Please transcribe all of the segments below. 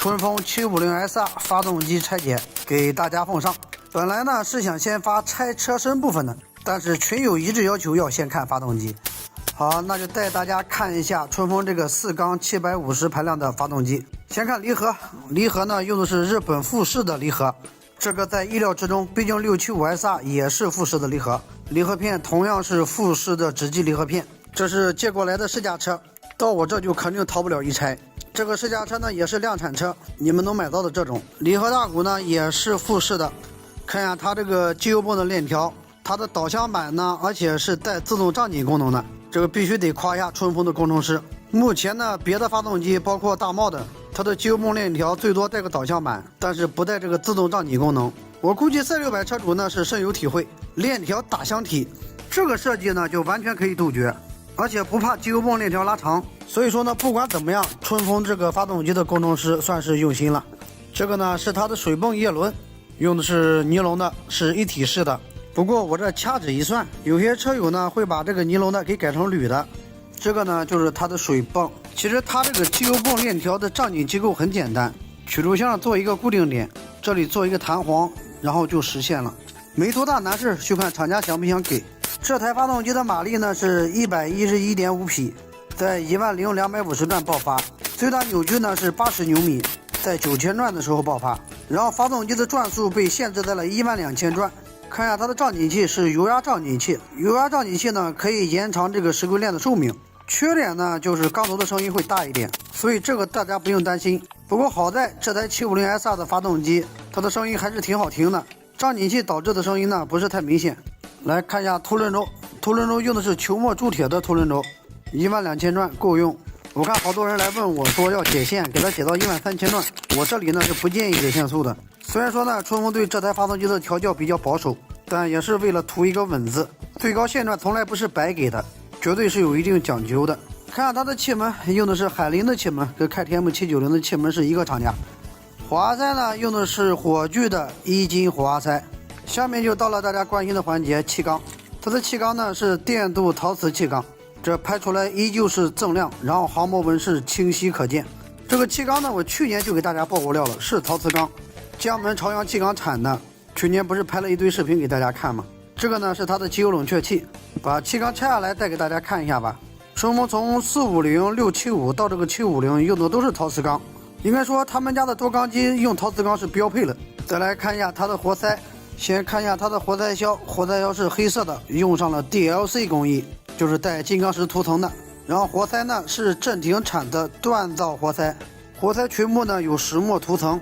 春风750 SR 发动机拆解给大家奉上。本来呢是想先发拆车身部分的，但是群友一致要求要先看发动机。好，那就带大家看一下春风这个4缸750排量的发动机。先看离合，离合呢用的是日本富士的离合，这个在意料之中，毕竟675 SR 也是富士的离合，离合片同样是富士的直机离合片。这是借过来的试驾车，到我这就肯定逃不了一拆。这个试驾车呢也是量产车，你们能买到的这种离合大鼓呢也是富士的。看一下它这个机油泵的链条，它的导向板呢，而且是带自动涨紧功能的，这个必须得夸一下春风的工程师。目前呢，别的发动机包括大茂的，它的机油泵链条最多带个导向板，但是不带这个自动涨紧功能。我估计赛600车主呢是深有体会，链条打箱体这个设计呢就完全可以杜绝，而且不怕机油泵链条拉长。所以说呢，不管怎么样，春风这个发动机的工程师算是用心了。这个呢是它的水泵叶轮，用的是尼龙的，是一体式的。不过我这掐指一算，有些车友呢会把这个尼龙的给改成铝的。这个呢就是它的水泵。其实它这个机油泵链条的涨紧机构很简单，曲轴箱做一个固定点，这里做一个弹簧，然后就实现了，没多大难事，就看厂家想不想给。这台发动机的马力呢是111.5匹，在10250转爆发，最大扭矩呢是80牛米，在9000转的时候爆发。然后发动机的转速被限制在了12000转。看一下它的涨紧器是油压涨紧器，油压涨紧器呢可以延长这个石龟链的寿命。缺点呢就是缸头的声音会大一点，所以这个大家不用担心。不过好在这台750 SR 的发动机，它的声音还是挺好听的，涨紧器导致的声音呢不是太明显。来看一下凸轮轴，凸轮轴用的是球墨铸铁的凸轮轴，12000转够用。我看好多人来问我说要解线，给它解到13000转，我这里呢是不建议解线速的。虽然说呢春风对这台发动机的调教比较保守，但也是为了图一个稳字。最高线转从来不是白给的，绝对是有一定讲究的。看看它的气门，用的是海麟的气门，跟KTM 790的气门是一个厂家。火花塞呢用的是火炬的1金火花塞。下面就到了大家关心的环节，气缸。它的气缸呢是电镀陶瓷气缸，这拍出来依旧是锃亮，然后航模纹饰清晰可见。这个气缸呢我去年就给大家爆过料了，是陶瓷缸，江门朝阳气缸产的，去年不是拍了一堆视频给大家看吗？这个呢是它的机油冷却器，把气缸拆下来再给大家看一下吧。春风从450、675到这个750用的都是陶瓷缸，应该说他们家的多缸机用陶瓷缸是标配了。再来看一下它的活塞，先看一下它的活塞销，活塞销是黑色的，用上了 DLC 工艺，就是带金刚石涂层的。然后活塞呢是正廷产的锻造活塞，活塞裙部呢有石墨涂层，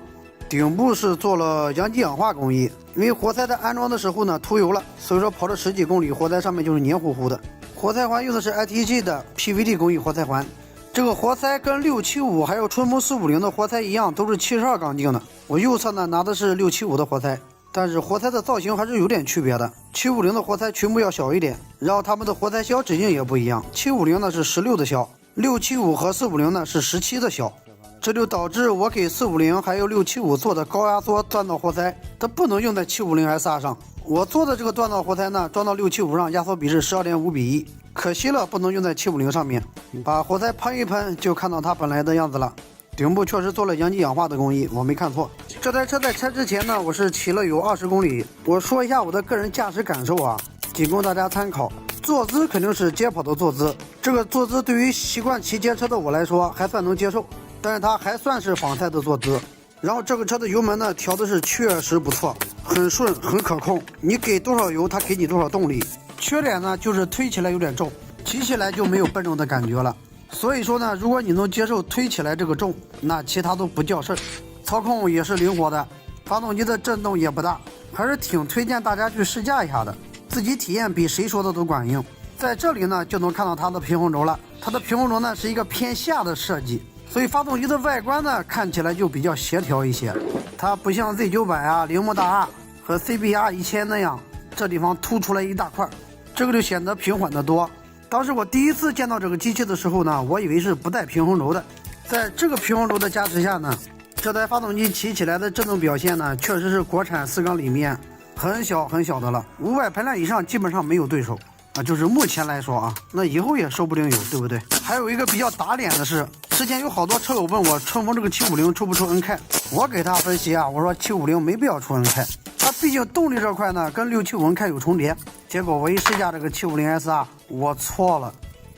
顶部是做了阳极氧化工艺。因为活塞在安装的时候呢涂油了，所以说跑了10几公里，活塞上面就是黏糊糊的。活塞环用的是 ITG 的 PVD 工艺活塞环。这个活塞跟675还有春风450的活塞一样，都是72缸径的。我右侧呢拿的是675的活塞，但是活塞的造型还是有点区别的。750的活塞裙部要小一点，然后它们的活塞销直径也不一样，750呢是16的销，675和450呢是17的销。这就导致我给450还有675做的高压缩锻造活塞，它不能用在750 SR 上。我做的这个锻造活塞呢，装到675上，压缩比是12.5:1，可惜了，不能用在750上面。把活塞喷一喷，就看到它本来的样子了。顶部确实做了阳极氧化的工艺，我没看错。这台车在拆之前呢，我是骑了有20公里。我说一下我的个人驾驶感受啊，仅供大家参考。坐姿肯定是街跑的坐姿，这个坐姿对于习惯骑街车的我来说还算能接受，但是它还算是仿赛的坐姿。然后这个车的油门呢调的是确实不错，很顺很可控，你给多少油它给你多少动力。缺点呢就是推起来有点重，骑起来就没有笨重的感觉了。所以说呢，如果你能接受推起来这个重，那其他都不叫事儿。操控也是灵活的，发动机的震动也不大，还是挺推荐大家去试驾一下的，自己体验比谁说的都管用。在这里呢就能看到它的平衡轴了，它的平衡轴呢是一个偏下的设计，所以发动机的外观呢看起来就比较协调一些。它不像 Z900啊、铃木大 R 和 CBR 1000那样，这地方凸出来一大块，这个就显得平缓得多。当时我第一次见到这个机器的时候呢，我以为是不带平衡轴的。在这个平衡轴的加持下呢，这台发动机骑起来的震动表现呢，确实是国产4缸里面很小很小的了，500排量以上基本上没有对手啊，就是目前来说啊，那以后也说不定有，对不对？还有一个比较打脸的是，这之前有好多车友问我春风这个750出不出 NK， 我给他分析啊，我说750没必要出 NK， 它毕竟动力这块呢跟675 NK 有重叠。结果我一试驾这个750 SR， 我错了。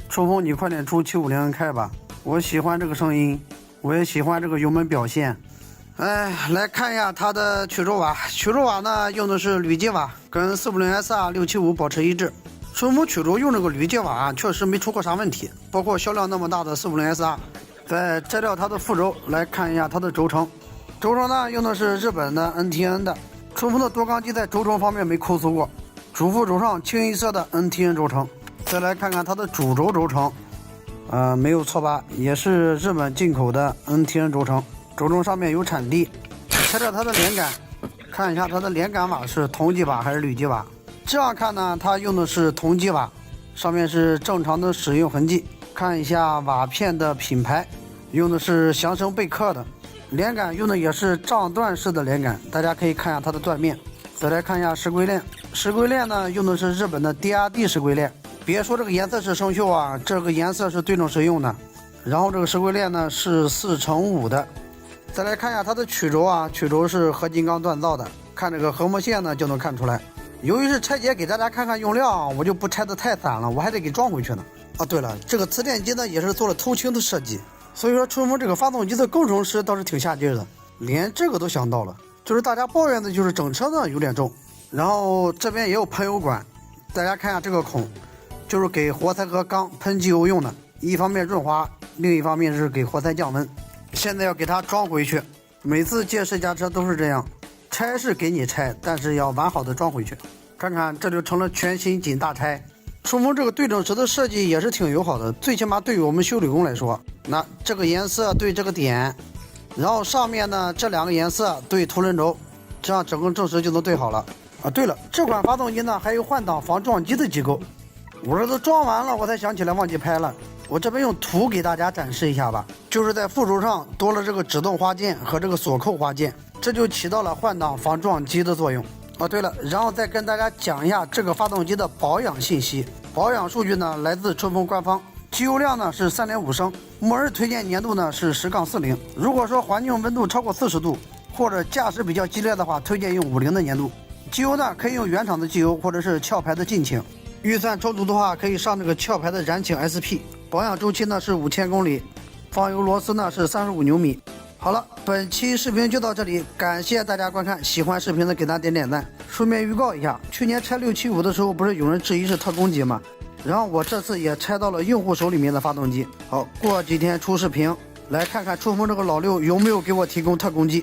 春风你快点出750 NK 吧，我喜欢这个声音，我也喜欢这个油门表现。哎，来看一下它的曲轴瓦，曲轴瓦呢用的是铝基瓦，跟450 SR 675保持一致。春风曲轴用这个铝基瓦确实没出过啥问题，包括销量那么大的450 SR。再摘掉它的副轴，来看一下它的轴承。轴承呢用的是日本的 NTN 的，春风的多缸机在轴承方面没抠搜过，主副轴上清一色的 NTN 轴承。再来看看它的主轴轴承，没有错吧，也是日本进口的 NTN 轴承，轴承上面有产地。拆掉它的连杆，看一下它的连杆瓦是铜基瓦还是铝基瓦。这样看呢，它用的是铜基瓦，上面是正常的使用痕迹。看一下瓦片的品牌，用的是祥生贝克的。连杆用的也是杖断式的连杆，大家可以看一下它的断面。再来看一下石龟链，石龟链呢用的是日本的 DRD 石龟链。别说这个颜色是生锈啊，这个颜色是对症使用的。然后这个石龟链呢是4×5的。再来看一下它的曲轴啊，曲轴是合金钢锻造的，看这个和睦线呢就能看出来。由于是拆解给大家看看用料，我就不拆得太散了，我还得给装回去呢。啊，对了，这个磁电机呢也是做了透清的设计，所以说春风这个发动机的工程师倒是挺下劲的，连这个都想到了。就是大家抱怨的就是整车呢有点重，然后这边也有喷油管，大家看一下这个孔，就是给活塞和缸喷机油用的，一方面润滑，另一方面是给活塞降温。现在要给它装回去，每次借试驾车都是这样，拆是给你拆，但是要完好的装回去。看看这就成了全新紧大拆。春风这个对整石的设计也是挺友好的，最起码对于我们修理工来说，那这个颜色对这个点，然后上面呢这两个颜色对凸轮轴，这样整个正时就能对好了。啊，对了，这款发动机呢还有换挡防撞击的机构，我这都装完了，我才想起来忘记拍了。我这边用图给大家展示一下吧，就是在副轴上多了这个指动花键和这个锁扣花键，这就起到了换挡防撞击的作用。哦，对了，然后再跟大家讲一下这个发动机的保养信息。保养数据呢来自春风官方，机油量呢是3.5升，默认推荐粘度呢是10-40。如果说环境温度超过40度，或者驾驶比较激烈的话，推荐用50的粘度。机油呢可以用原厂的机油或者是壳牌的劲倾，预算充足的话可以上这个壳牌的燃请 SP。保养周期呢是5000公里，放油螺丝呢是35牛米。好了，本期视频就到这里，感谢大家观看，喜欢视频的给他点点赞。顺便预告一下，去年拆675的时候，不是有人质疑是特工机吗？然后我这次也拆到了用户手里面的发动机。好，过几天出视频，来看看春风这个老六有没有给我提供特工机。